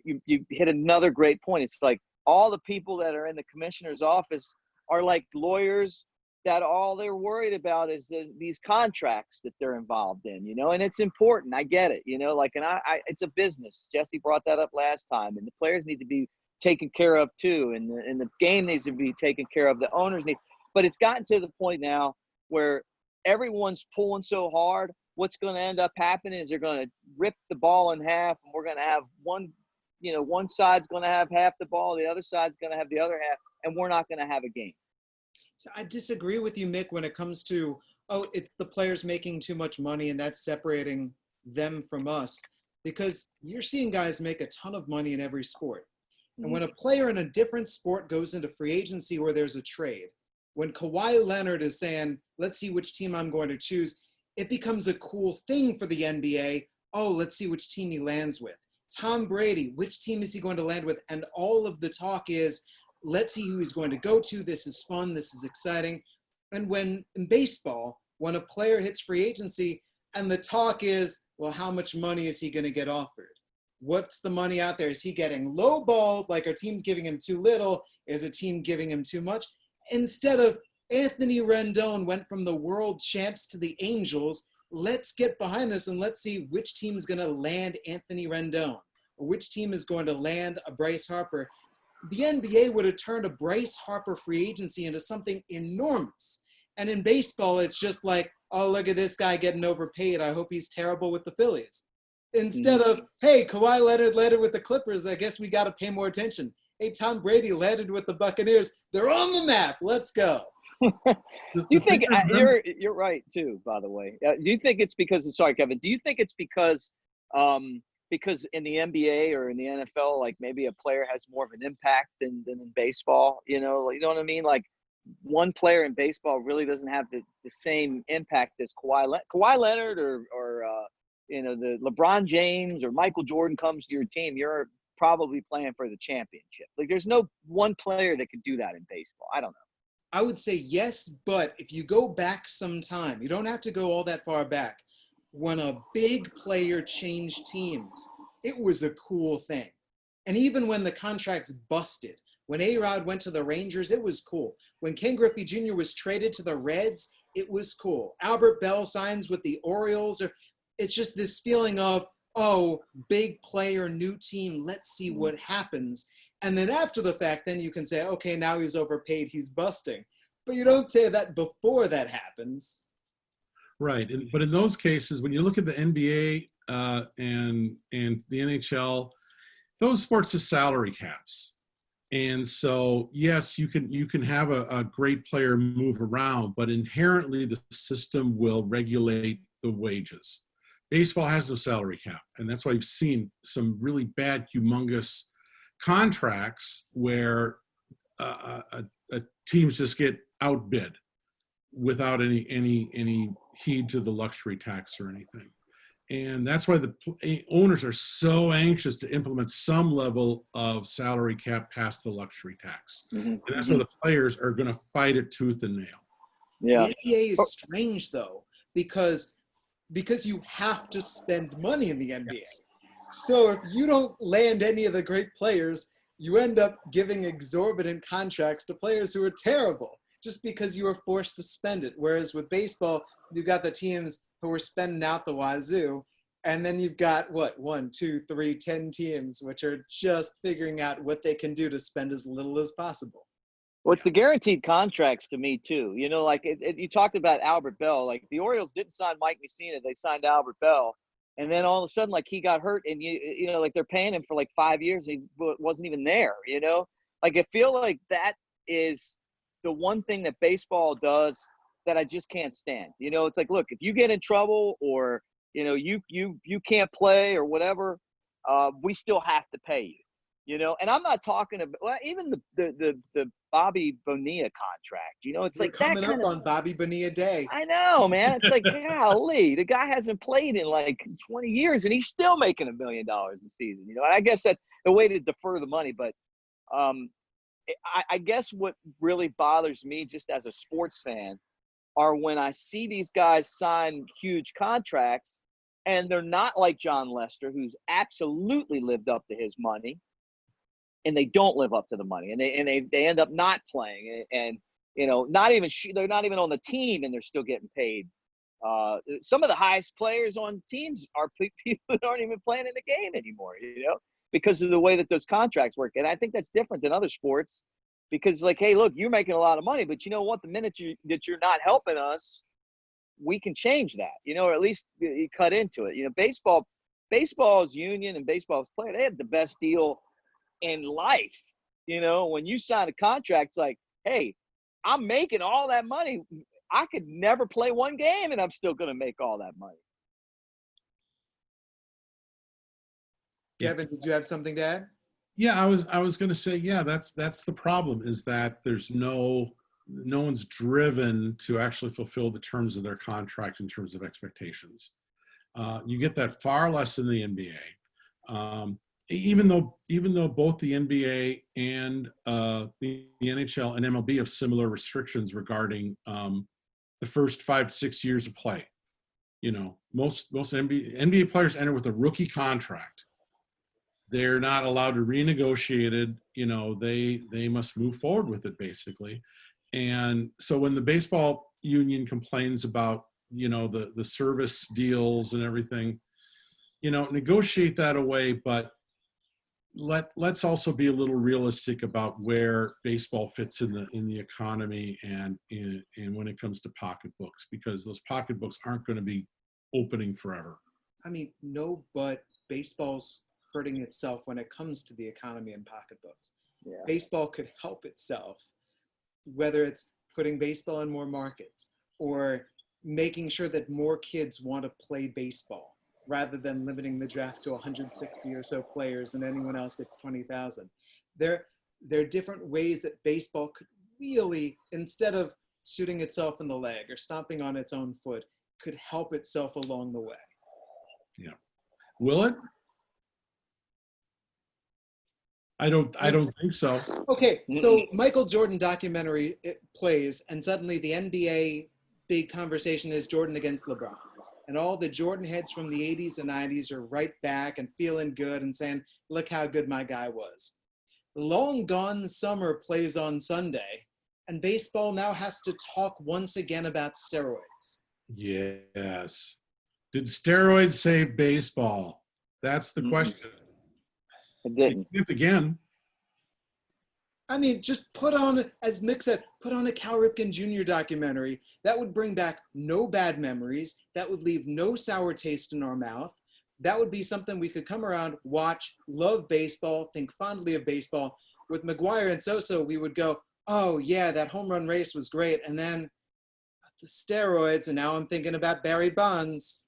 hit another great point. It's like all the people that are in the commissioner's office are like lawyers that all they're worried about is these contracts that they're involved in, you know, and it's important. I get it, you know, like, and I it's a business. Jesse brought that up last time, and the players need to be taken care of too. And the game needs to be taken care of. The owners need, but it's gotten to the point now where everyone's pulling so hard, what's going to end up happening is they're going to rip the ball in half, and we're going to have one side's going to have half the ball, the other side's going to have the other half, and we're not going to have a game. So I disagree with you, Mick, when it comes to, it's the players making too much money and that's separating them from us, because you're seeing guys make a ton of money in every sport. And when a player in a different sport goes into free agency where there's a trade, when Kawhi Leonard is saying, let's see which team I'm going to choose, it becomes a cool thing for the NBA. Oh, let's see which team he lands with. Tom Brady, which team is he going to land with? And all of the talk is, let's see who he's going to go to. This is fun. This is exciting. And when in baseball, when a player hits free agency and the talk is, well, how much money is he going to get offered? What's the money out there? Is he getting lowballed, like our team's giving him too little? Is a team giving him too much? Instead of Anthony Rendon went from the world champs to the Angels, let's get behind this and let's see which team is going to land Anthony Rendon or which team is going to land a Bryce Harper. The NBA would have turned a Bryce Harper free agency into something enormous. And in baseball, it's just like, oh, look at this guy getting overpaid. I hope he's terrible with the Phillies. Instead of, hey, Kawhi Leonard landed with the Clippers. I guess we got to pay more attention. Hey, Tom Brady landed with the Buccaneers. They're on the map. Let's go. You think you're right too, by the way. Do you think it's because – sorry, Kevin. Do you think it's because in the NBA or in the NFL, like maybe a player has more of an impact than in baseball? You know what I mean? Like one player in baseball really doesn't have the same impact as Kawhi Leonard or the LeBron James or Michael Jordan comes to your team, you're probably playing for the championship. Like there's no one player that could do that in baseball. I don't know. I would say yes, but if you go back some time, you don't have to go all that far back. When a big player changed teams, it was a cool thing. And even when the contracts busted, when A-Rod went to the Rangers, it was cool. When Ken Griffey Jr. was traded to the Reds, it was cool. Albert Bell signs with the Orioles. It's just this feeling of, oh, big player, new team, let's see what happens. And then after the fact, then you can say, okay, now he's overpaid, he's busting. But you don't say that before that happens. Right. But in those cases, when you look at the NBA and the NHL, those sports have salary caps. And so, yes, you can have a great player move around, but inherently the system will regulate the wages. Baseball has no salary cap, and that's why you've seen some really bad, humongous contracts where teams just get outbid without any heed to the luxury tax or anything. And that's why the owners are so anxious to implement some level of salary cap past the luxury tax. Mm-hmm. And that's why the players are going to fight it tooth and nail. Yeah. The NBA is strange, though, because you have to spend money in the NBA. Yes. So if you don't land any of the great players, you end up giving exorbitant contracts to players who are terrible just because you were forced to spend it. Whereas with baseball, you got the teams who are spending out the wazoo, and then you've got 1, 2, 3, 10 teams which are just figuring out what they can do to spend as little as possible. Well, it's the guaranteed contracts to me too. You know, like you talked about Albert Bell. Like the Orioles didn't sign Mike Mussina; they signed Albert Bell, and then all of a sudden, like he got hurt, and you know, like they're paying him for like 5 years. He wasn't even there. You know, like I feel like that is the one thing that baseball does that I just can't stand. You know, it's like, look, if you get in trouble or you know you can't play or whatever, we still have to pay you. You know, and I'm not talking about even the Bobby Bonilla contract. You know, it's We're like coming that up on Bobby Bonilla Day. I know, man. It's like, golly, the guy hasn't played in like 20 years, and he's still making $1 million a season. You know, and I guess that's the way to defer the money. But I guess what really bothers me, just as a sports fan, are when I see these guys sign huge contracts, and they're not like John Lester, who's absolutely lived up to his money. And they don't live up to the money, and they end up not playing, and you know, they're not even on the team, and they're still getting paid. Some of the highest players on teams are people that aren't even playing in the game anymore, you know, because of the way that those contracts work. And I think that's different than other sports, because like, hey, look, you're making a lot of money, but you know what? The minute that you're not helping us, we can change that, or at least you cut into it. Baseball's union and baseball's player, they have the best deal in life. When you sign a contract, it's like, hey, I'm making all that money. I could never play one game and I'm still going to make all that money. Kevin, did you have something to add? Yeah, I was going to say, yeah, that's the problem, is that there's no one's driven to actually fulfill the terms of their contract in terms of expectations. You get that far less in the NBA. Even though both the NBA and the NHL and MLB have similar restrictions regarding the first 5 to 6 years of play. Most NBA players enter with a rookie contract. They're not allowed to renegotiate it. They must move forward with it, basically. And so when the baseball union complains about the service deals and everything, negotiate that away, but let's also be a little realistic about where baseball fits in the economy and when it comes to pocketbooks, because those pocketbooks aren't going to be opening forever. I mean, no, but baseball's hurting itself when it comes to the economy and pocketbooks. Yeah. Baseball could help itself, whether it's putting baseball in more markets or making sure that more kids want to play baseball, rather than limiting the draft to 160 or so players and anyone else gets 20,000. There are different ways that baseball could really, instead of shooting itself in the leg or stomping on its own foot, could help itself along the way. Yeah. Will it? I don't think so. Okay, so Michael Jordan documentary, it plays, and suddenly the NBA big conversation is Jordan against LeBron. And all the Jordan heads from the 80s and 90s are right back and feeling good and saying, look how good my guy was. Long Gone Summer plays on Sunday, and baseball now has to talk once again about steroids. Yes. Did steroids save baseball? That's the question. It didn't. It again. I mean, just put on, as Mick said, put on a Cal Ripken Jr. documentary. That would bring back no bad memories. That would leave no sour taste in our mouth. That would be something we could come around, watch, love baseball, think fondly of baseball. With McGwire and Sosa, we would go, oh yeah, that home run race was great. And then the steroids, and now I'm thinking about Barry Bonds.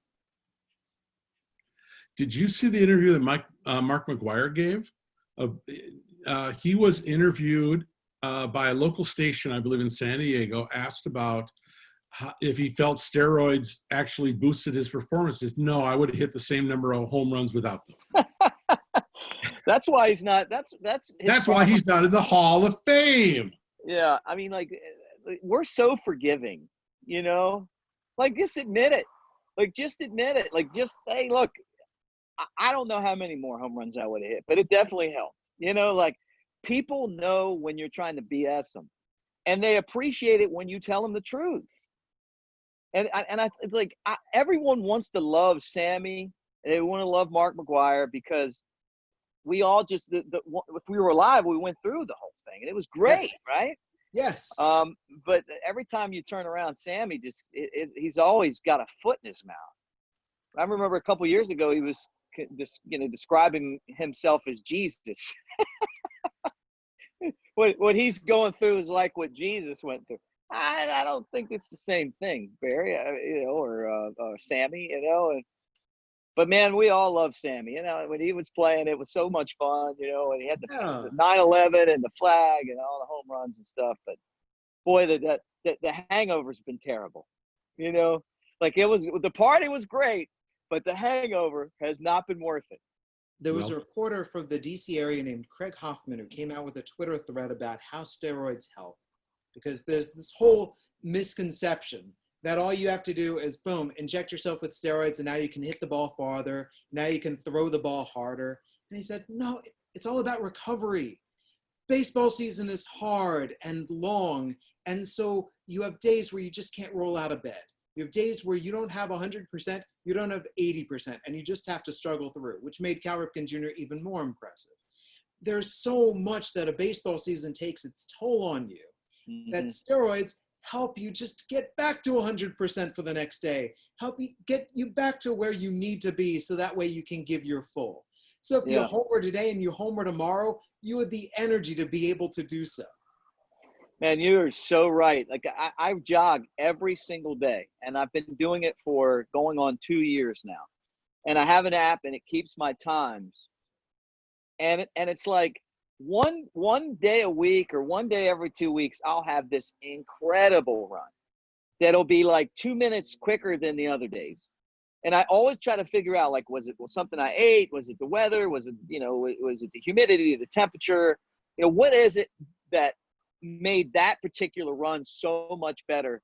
Did you see the interview that Mark McGwire gave? He was interviewed by a local station, I believe in San Diego, asked about if he felt steroids actually boosted his performances. No, I would have hit the same number of home runs without them. That's why he's not. That's why he's not in the Hall of Fame. Yeah, I mean, we're so forgiving, just admit it. Just admit it. Hey, look, I don't know how many more home runs I would have hit, but it definitely helped. People know when you're trying to BS them, and they appreciate it when you tell them the truth. And everyone wants to love Sammy. They want to love Mark McGwire because we all just, if we were alive, we went through the whole thing, and it was great, right? Yes. But every time you turn around, Sammy he's always got a foot in his mouth. I remember a couple years ago, he was describing himself as Jesus. What he's going through is like what Jesus went through. I don't think it's the same thing, Barry, or Sammy, But man, we all love Sammy. When he was playing, it was so much fun, and he had the 9/11 and the flag and all the home runs and stuff. But boy, the hangover's been terrible. The party was great, but the hangover has not been worth it. There was a reporter from the DC area named Craig Hoffman who came out with a Twitter thread about how steroids help. Because there's this whole misconception that all you have to do is, boom, inject yourself with steroids, and now you can hit the ball farther. Now you can throw the ball harder. And he said, no, it's all about recovery. Baseball season is hard and long, and so you have days where you just can't roll out of bed. You have days where you don't have 100%, you don't have 80%, and you just have to struggle through, which made Cal Ripken Jr. even more impressive. There's so much that a baseball season takes its toll on you, that steroids help you just get back to 100% for the next day, help you get you back to where you need to be so that way you can give your full. So if you Yeah. homer today and you homer tomorrow, you have the energy to be able to do so. Man, you are so right. Like I jog every single day, and I've been doing it for going on 2 years now. And I have an app, and it keeps my times. And it's like one day a week or one day every 2 weeks, I'll have this incredible run that'll be like 2 minutes quicker than the other days. And I always try to figure out, like, was it something I ate? Was it the weather? Was it, was it the humidity, the temperature? What is it that made that particular run so much better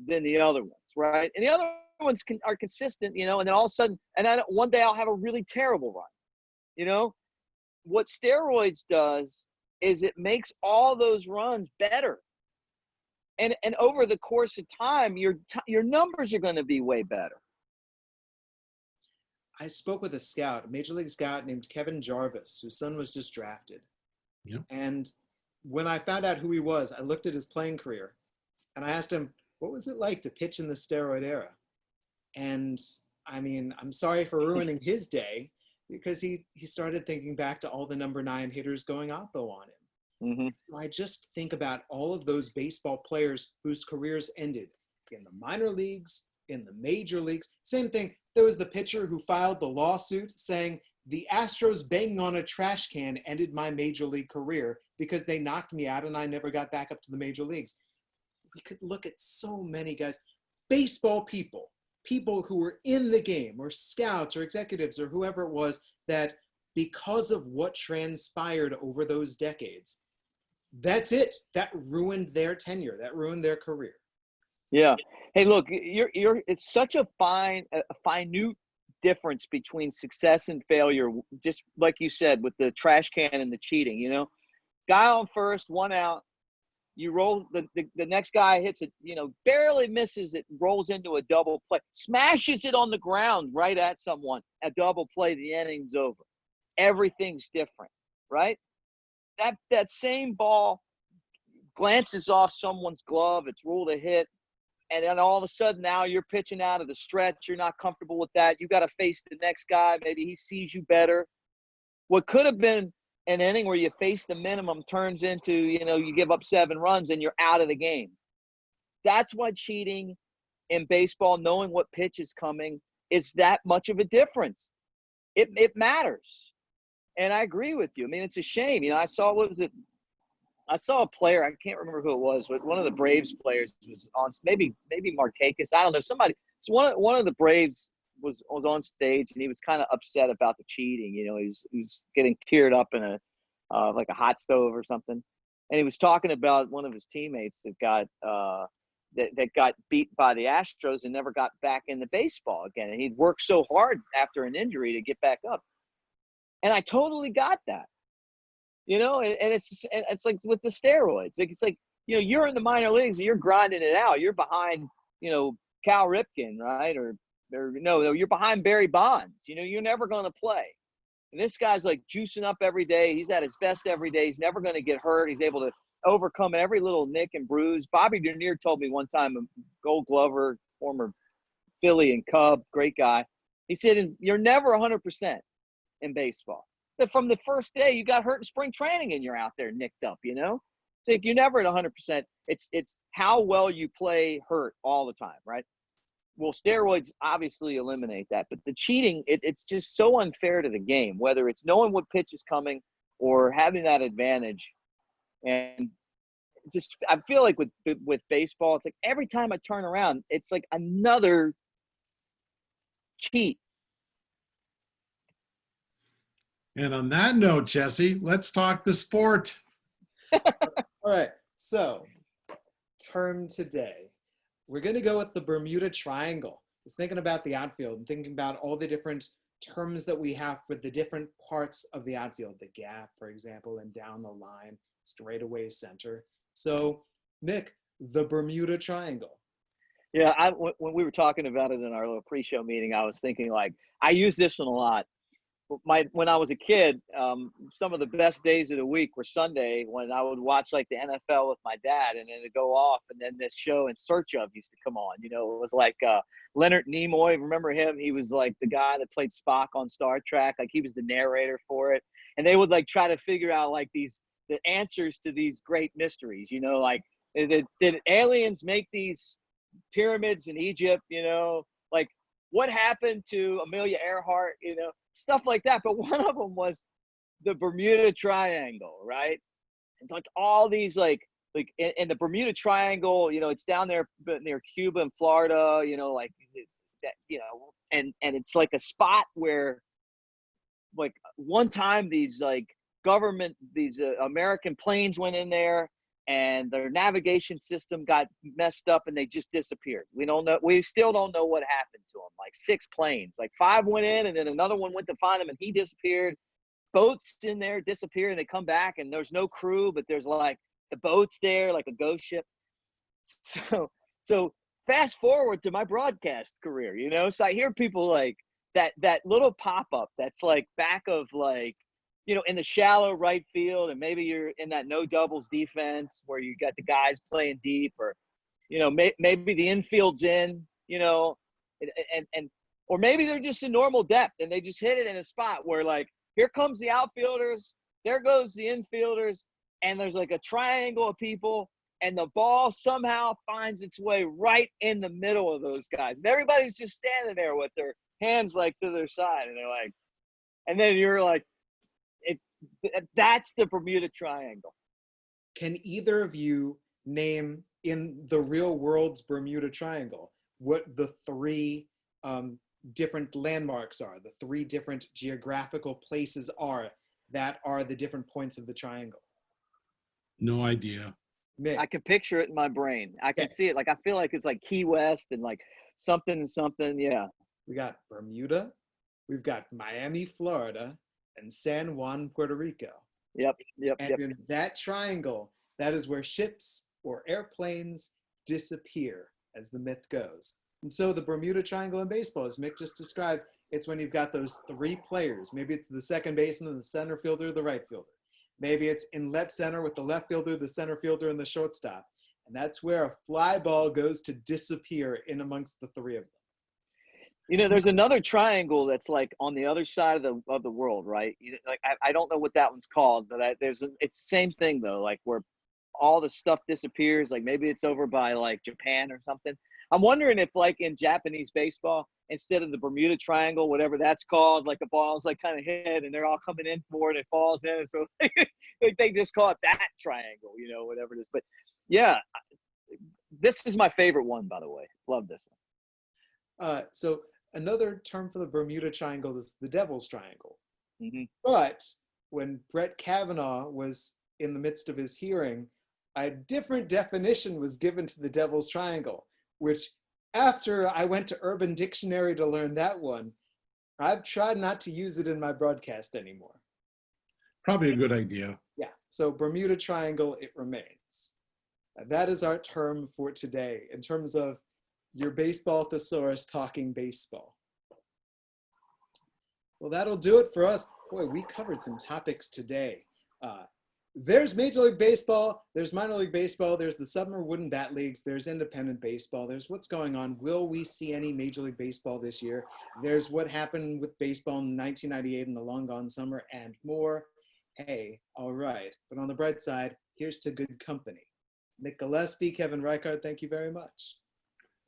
than the other ones, right? And the other ones are consistent, and then all of a sudden, and then one day I'll have a really terrible run. What steroids does is it makes all those runs better. And over the course of time, your numbers are going to be way better. I spoke with a scout, a major league scout named Kevin Jarvis, whose son was just drafted. Yep. And when I found out who he was, I looked at his playing career and I asked him, what was it like to pitch in the steroid era? And I mean, I'm sorry for ruining his day, because he started thinking back to all the number 9 hitters going oppo on him. Mm-hmm. So I just think about all of those baseball players whose careers ended in the minor leagues, in the major leagues. Same thing. There was the pitcher who filed the lawsuit saying the Astros banging on a trash can ended my major league career because they knocked me out and I never got back up to the major leagues. We could look at so many guys, baseball people who were in the game, or scouts or executives or whoever it was, that because of what transpired over those decades, that's it. That ruined their tenure. That ruined their career. Yeah. Hey, look, it's such a minute difference between success and failure. Just like you said, with the trash can and the cheating, guy on first, 1 out, you roll the next guy hits it, barely misses it, rolls into a double play, smashes it on the ground right at someone, a double play, the inning's over. Everything's different, right? That same ball glances off someone's glove, it's ruled a hit, and then all of a sudden now you're pitching out of the stretch, you're not comfortable with that, you got to face the next guy, maybe he sees you better. What could have been an inning where you face the minimum turns into, you give up 7 runs and you're out of the game. That's why cheating in baseball, knowing what pitch is coming, is that much of a difference. It matters. And I agree with you. I mean, it's a shame. I saw a player, I can't remember who it was, but one of the Braves players was on, maybe Markakis, I don't know, somebody. So one of the Braves was on stage, and he was kind of upset about the cheating. He was getting teared up in like a hot stove or something, and he was talking about one of his teammates that got that got beat by the Astros and never got back into baseball again, and he'd worked so hard after an injury to get back up. And I totally got that, and it's like with the steroids, it's like you're in the minor leagues and you're grinding it out. You're behind Cal Ripken, right? Or no, you're behind Barry Bonds. You're never going to play. And this guy's like juicing up every day. He's at his best every day. He's never going to get hurt. He's able to overcome every little nick and bruise. Bobby Dernier told me one time, a Gold Glover, former Philly and Cub, great guy. He said, you're never 100% in baseball. So from the first day you got hurt in spring training and you're out there nicked up, So if you're never at 100%, it's how well you play hurt all the time, right? Well, steroids obviously eliminate that, but the cheating, it's just so unfair to the game, whether it's knowing what pitch is coming or having that advantage. And just, I feel like with baseball, it's like every time I turn around, it's like another cheat. And on that note, Jesse, let's talk the sport. All right. So, term today. We're going to go with the Bermuda Triangle. Just thinking about the outfield and thinking about all the different terms that we have for the different parts of the outfield. The gap, for example, and down the line, straightaway, center. So, Mick, the Bermuda Triangle. Yeah, when we were talking about it in our little pre-show meeting, I was thinking, like, I use this one a lot. when I was a kid, some of the best days of the week were Sunday when I would watch like the NFL with my dad, and then it'd go off, and then this show In Search Of used to come on. You know, it was like Leonard Nimoy. Remember him? He was like the guy that played Spock on Star Trek. Like he was the narrator for it, and they would like try to figure out like the answers to these great mysteries. You know, like did aliens make these pyramids in Egypt? You know, like what happened to Amelia Earhart? You know, stuff like that. But one of them was the Bermuda Triangle, right? It's like all these like in the Bermuda Triangle, you know, it's down there near Cuba and Florida, you know, like that, you know, and it's like a spot where like one time these like these American planes went in there and their navigation system got messed up and they just disappeared. We still don't know what happened to them. Like 6 planes, like 5 went in and then another one went to find them and he disappeared. Boats in there disappear and they come back and there's no crew, but there's like the boats there, like a ghost ship. So fast forward to my broadcast career, you know? So I hear people like that little pop-up that's like back of like, you know, in the shallow right field, and maybe you're in that no doubles defense where you got the guys playing deep, or, you know, maybe the infield's in, you know, and or maybe they're just in normal depth and they just hit it in a spot where like, here comes the outfielders, there goes the infielders, and there's like a triangle of people, and the ball somehow finds its way right in the middle of those guys. And everybody's just standing there with their hands like to their side, and they're like, and then you're like, that's the Bermuda Triangle. Can either of you name in the real world's Bermuda Triangle what the 3 different landmarks are, the 3 different geographical places are that are the different points of the triangle? No idea. Mick. I can picture it in my brain. I can see it. Like I feel like it's like Key West and like something and something. Yeah. We got Bermuda, we've got Miami, Florida, and San Juan, Puerto Rico. Yep. And in that triangle, that is where ships or airplanes disappear, as the myth goes. And so the Bermuda Triangle in baseball, as Mick just described, it's when you've got those 3 players. Maybe it's the second baseman, the center fielder, the right fielder. Maybe it's in left center with the left fielder, the center fielder, and the shortstop. And that's where a fly ball goes to disappear in amongst the 3 of them. You know, there's another triangle that's like on the other side of the world, right? You know, like I don't know what that one's called, but it's the same thing though, like where all the stuff disappears. Like maybe it's over by like Japan or something. I'm wondering if like in Japanese baseball, instead of the Bermuda Triangle, whatever that's called, like the ball's like kind of hit and they're all coming in for it, it falls in, and so they just call it that triangle, you know, whatever it is. But yeah, this is my favorite one, by the way. Love this one. So another term for the Bermuda Triangle is the Devil's Triangle. Mm-hmm. But when Brett Kavanaugh was in the midst of his hearing, a different definition was given to the Devil's Triangle, which after I went to Urban Dictionary to learn that one, I've tried not to use it in my broadcast anymore. Probably a good idea. Yeah, so Bermuda Triangle, it remains. That is our term for today in terms of your baseball thesaurus talking baseball. Well, that'll do it for us. Boy, we covered some topics today. There's Major League Baseball, there's Minor League Baseball, there's the Summer Wooden Bat Leagues, there's independent baseball, there's what's going on. Will we see any Major League Baseball this year? There's what happened with baseball in 1998 in the long gone summer and more. Hey, all right. But on the bright side, here's to good company. Mick Gillispie, Kevin Reichard, thank you very much.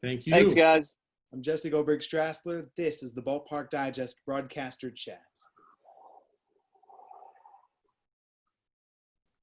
Thank you. Thanks, guys. I'm Jesse Goldberg-Strassler. This is the Ballpark Digest Broadcaster Chat.